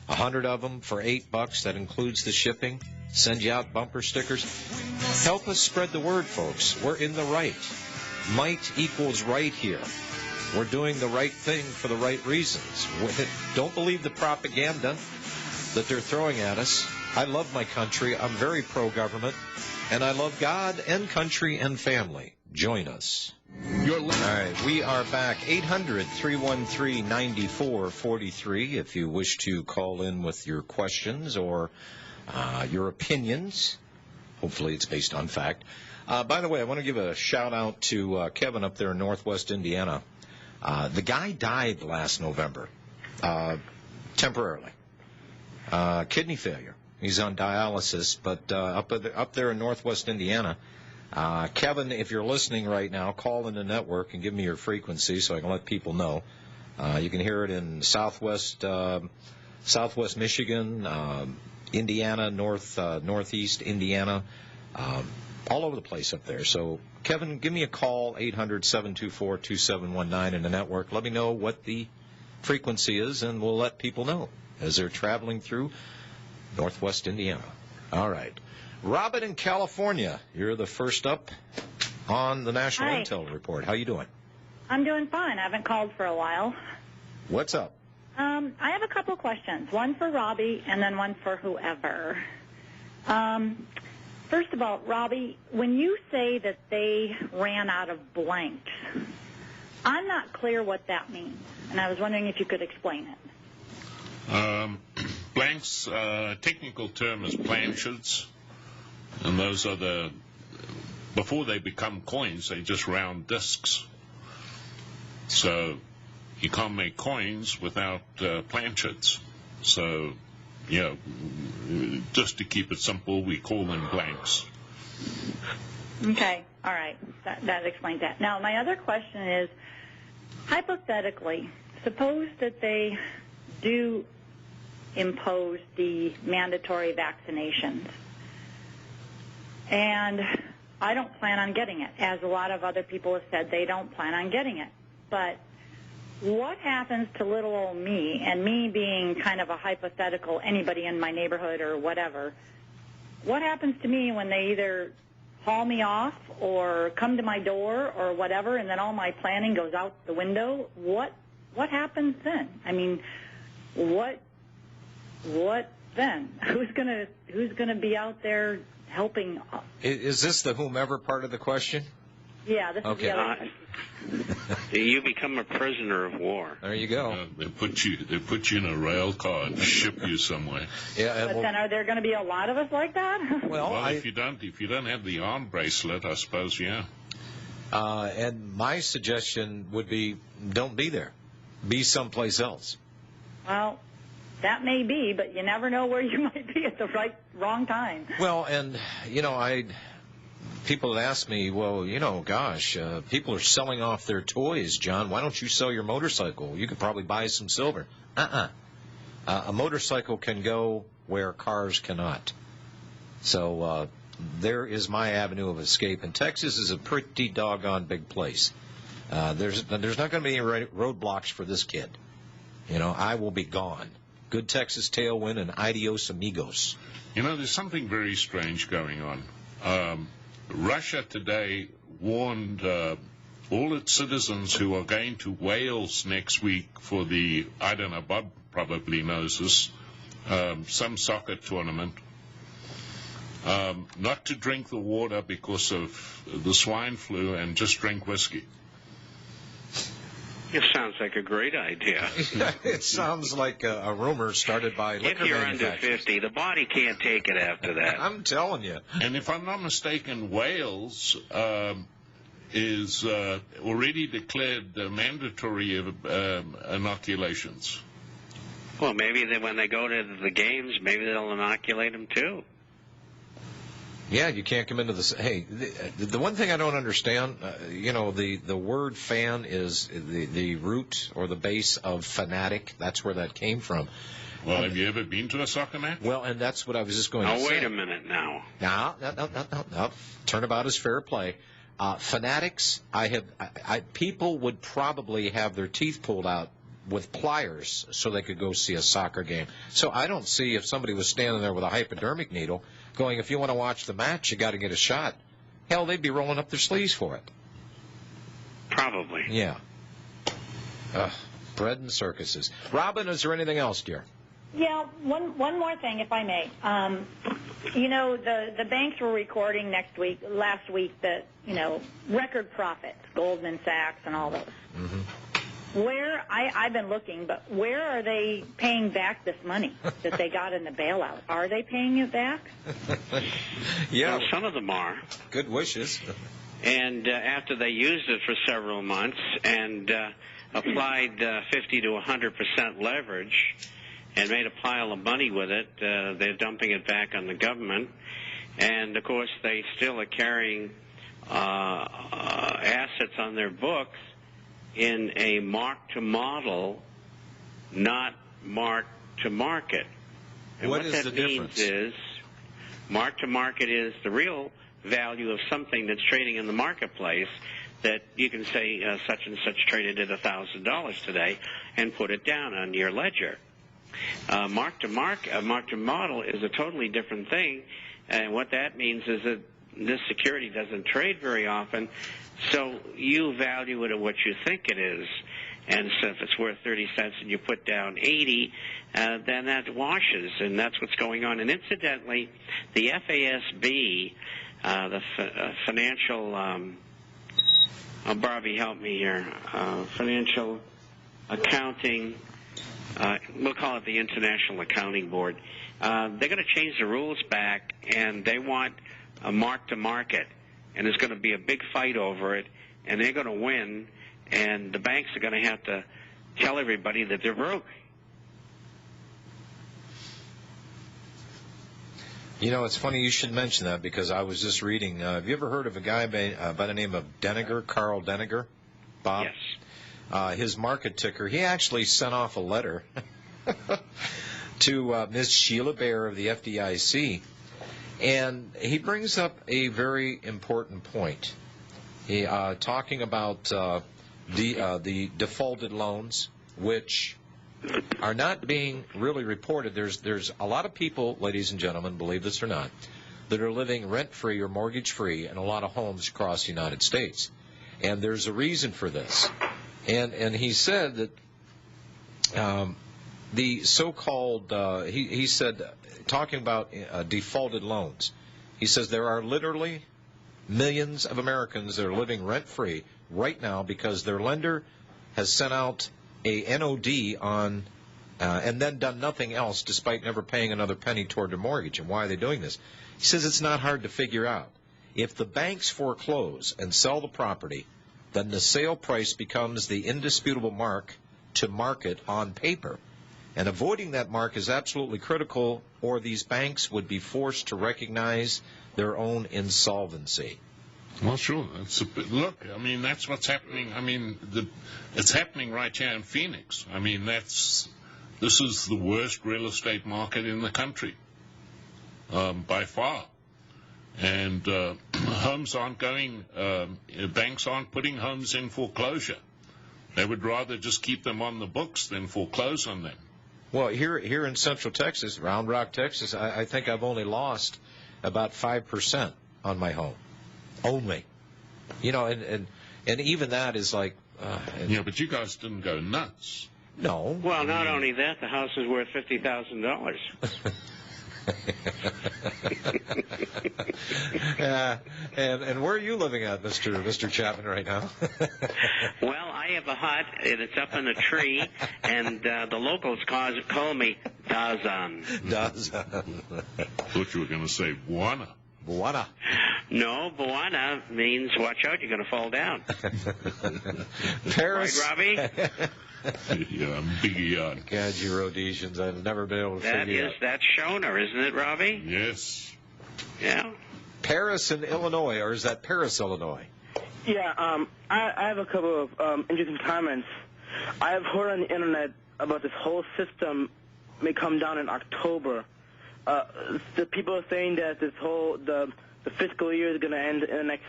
100 of them for $8. That includes the shipping. Send you out bumper stickers. Help us spread the word, folks. We're in the right. Might equals right here. We're doing the right thing for the right reasons. Don't believe the propaganda that they're throwing at us. I love my country. I'm very pro-government. And I love God and country and family. Join us. All right, we are back. 800-313-9443 if you wish to call in with your questions or your opinions. Hopefully it's based on fact. By the way, I want to give a shout-out to Kevin up there in Northwest Indiana. The guy died last November, temporarily. Kidney failure. He's on dialysis, but up there in Northwest Indiana, Kevin, if you're listening right now, call in the network and give me your frequency so I can let people know. You can hear it in Southwest Michigan, Indiana, Northeast Indiana, all over the place up there. So, Kevin, give me a call, 800-724-2719 in the network. Let me know what the frequency is, and we'll let people know as they're traveling through Northwest Indiana. All right. Robin in California, you're the first up on the National Intel Report. How you doing? I'm doing fine. I haven't called for a while. What's up? I have a couple questions, one for Robbie and then one for whoever. First of all, Robbie, when you say that they ran out of blanks, I'm not clear what that means, and I was wondering if you could explain it. Blanks, technical term is planchards, and those are before they become coins, they just round discs. So you can't make coins without planchards. So, yeah, just to keep it simple, we call them blanks. Okay, all right, that explains that. Now, my other question is, hypothetically, suppose that they do impose the mandatory vaccinations, and I don't plan on getting it, as a lot of other people have said they don't plan on getting it. But what happens to little old me, and me being kind of a hypothetical, anybody in my neighborhood or whatever, what happens to me when they either haul me off or come to my door or whatever, and then all my planning goes out the window? What happens then? I mean, what then? Who's gonna be out there helping? Is this the whomever part of the question? Yeah, this is the other. You become a prisoner of war. There you go. They put you in a rail car and ship you somewhere. Yeah, but then are there going to be a lot of us like that? Well, if you don't have the arm bracelet, I suppose, yeah. And my suggestion would be, don't be there. Be someplace else. Well, that may be, but you never know where you might be at the wrong time. Well, and, people have asked me, well, gosh, people are selling off their toys, John. Why don't you sell your motorcycle? You could probably buy some silver. A motorcycle can go where cars cannot. So there is my avenue of escape. And Texas is a pretty doggone big place. There's not going to be any roadblocks for this kid. I will be gone. Good Texas tailwind and adios amigos. There's something very strange going on. Russia today warned all its citizens who are going to Wales next week for the, I don't know, Bob probably knows this, some soccer tournament, not to drink the water because of the swine flu and just drink whiskey. It sounds like a great idea. It sounds like a rumor started by liquor If you're manufacturers. under 50, the body can't take it after that. I'm telling you. And if I'm not mistaken, Wales is already declared mandatory inoculations. Well, maybe when they go to the games, maybe they'll inoculate them too. Yeah, you can't come into the... Hey, the one thing I don't understand, the word fan is the root or the base of fanatic. That's where that came from. Well, have you ever been to a soccer match? Well, and that's what I was just going to say. Oh, wait a minute now. No. Turnabout is fair play. Fanatics, people would probably have their teeth pulled out with pliers so they could go see a soccer game. So I don't see if somebody was standing there with a hypodermic needle going, if you want to watch the match, you got to get a shot. Hell, they'd be rolling up their sleeves for it. Probably. Yeah. Bread and circuses. Robin, is there anything else, dear? Yeah, one more thing, if I may. You know, the banks were recording last week that, you know, record profits, Goldman Sachs and all those. Mm-hmm. Where, I've been looking, but where are they paying back this money that they got in the bailout? Are they paying it back? Yeah. Well, some of them are. Good wishes. And after they used it for several months and applied 50 to 100% leverage and made a pile of money with it, they're dumping it back on the government. And, of course, they still are carrying assets on their books in a mark-to-model, not mark-to-market. And What is that the means difference? is mark-to-market is the real value of something that's trading in the marketplace that you can say such and such traded at $1,000 today and put it down on your ledger. Mark-to-model is a totally different thing, and what that means is that this security doesn't trade very often, so you value it at what you think it is. And so if it's worth 30 cents and you put down 80, then that washes, and that's what's going on. And incidentally, the FASB, the financial, Barbie, help me here, financial accounting, we'll call it the International Accounting Board. They're going to change the rules back, and they want a mark-to-market, and there's going to be a big fight over it, and they're going to win, and the banks are going to have to tell everybody that they're broke. You know, it's funny you should mention that because I was just reading. Have you ever heard of a guy by the name of Denninger, Carl Denninger? Bob? Yes. His market ticker, he actually sent off a letter to Ms. Sheila Bair of the FDIC, and he brings up a very important point. He talking about the defaulted loans, which are not being really reported. There's a lot of people, ladies and gentlemen, believe this or not, that are living rent-free or mortgage-free in a lot of homes across the United States. And there's a reason for this. And he said that the so-called, he said, talking about defaulted loans, he says there are literally millions of Americans that are living rent-free right now because their lender has sent out a NOD on and then done nothing else despite never paying another penny toward their mortgage. And why are they doing this? He says it's not hard to figure out. If the banks foreclose and sell the property, then the sale price becomes the indisputable mark to market on paper. And avoiding that mark is absolutely critical, or these banks would be forced to recognize their own insolvency. Well, sure. Look, I mean, that's what's happening. I mean, it's happening right here in Phoenix. I mean, this is the worst real estate market in the country, by far. And homes aren't going, banks aren't putting homes in foreclosure. They would rather just keep them on the books than foreclose on them. Well, here in Central Texas, Round Rock, Texas, I think I've only lost about 5% on my home. Only. You know, and even that is like... yeah, but you guys didn't go nuts. No. Well, not only that, the house is worth $50,000. And where are you living at, Mr. Chapman, right now? Well, I have a hut, and it's up in a tree, and the locals call me Dazan. Dazan. Thought you were going to say Buana. Buana. No, Buana means watch out, you're going to fall down. Paris. Right, Robbie? Yeah, I'm biggie on. God, you Rhodesians, I've never been able to figure out. That's Shona, isn't it, Robbie? Yes. Yeah. Paris in Illinois, or is that Paris, Illinois? Yeah, I have a couple of interesting comments. I have heard on the internet about this whole system may come down in October. The people are saying that this whole the fiscal year is going to end in the next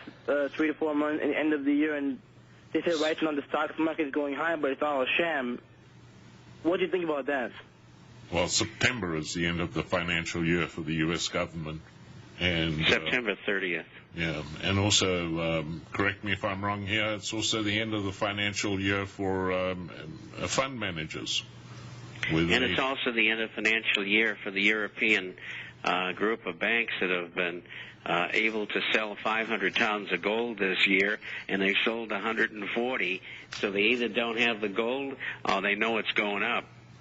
3 to 4 months, at the end of the year, and they say right now the stock market is going high, but it's all a sham. What do you think about that? Well, September is the end of the financial year for the U.S. government. And September 30th. yeah, and also, correct me if I'm wrong here, it's also the end of the financial year for fund managers. And it's also the end of financial year for the European group of banks that have been able to sell 500 tons of gold this year, and they sold 140. So they either don't have the gold or they know it's going up.